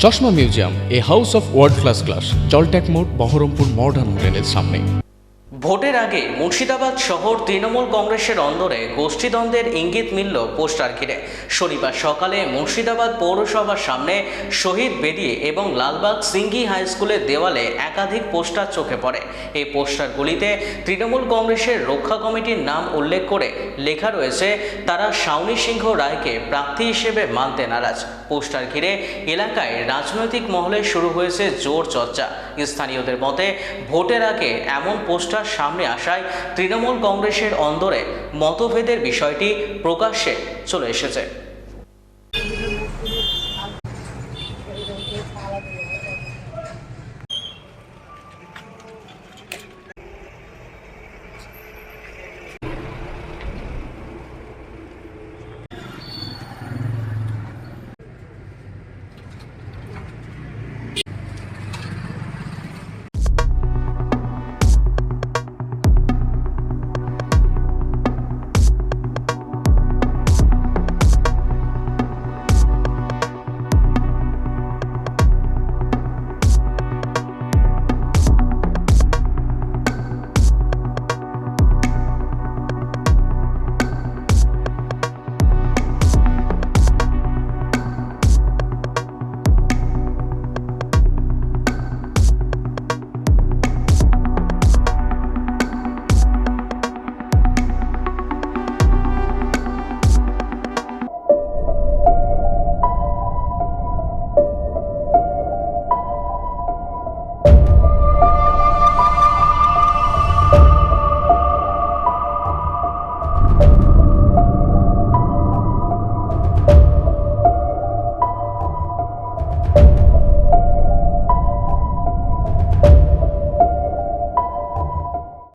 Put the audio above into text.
চশমা museum, a house of world class, জলট্যাক মোড়, বহরমপুর মডার্ন হোটেলের সামনে। ভোটের আগে মুর্শিদাবাদ শহর তৃণমূল কংগ্রেসের অন্দরে গোষ্ঠীদ্বন্দ্বের ইঙ্গিত মিলল পোস্টার ঘিরে। শনিবার সকালে মুর্শিদাবাদ পৌরসভার সামনে শহীদ বেদি এবং লালবাগ সিঙ্গি হাই স্কুলের দেওয়ালে একাধিক পোস্টার চোখে পড়ে। এই পোস্টারগুলিতে তৃণমূল কংগ্রেসের রক্ষা কমিটির নাম উল্লেখ করে লেখা রয়েছে, তারা সাউনি সিংহ রায়কে প্রার্থী হিসেবে মানতে নারাজ। পোস্টার ঘিরে এলাকায় রাজনৈতিক মহলে শুরু হয়েছে জোর চর্চা। স্থানীয়দের মতে, ভোটের আগে এমন পোস্টার সামনে আসায় তৃণমূল কংগ্রেসের অন্দরে মতভেদের বিষয়টি প্রকাশ্যে চলে এসেছে।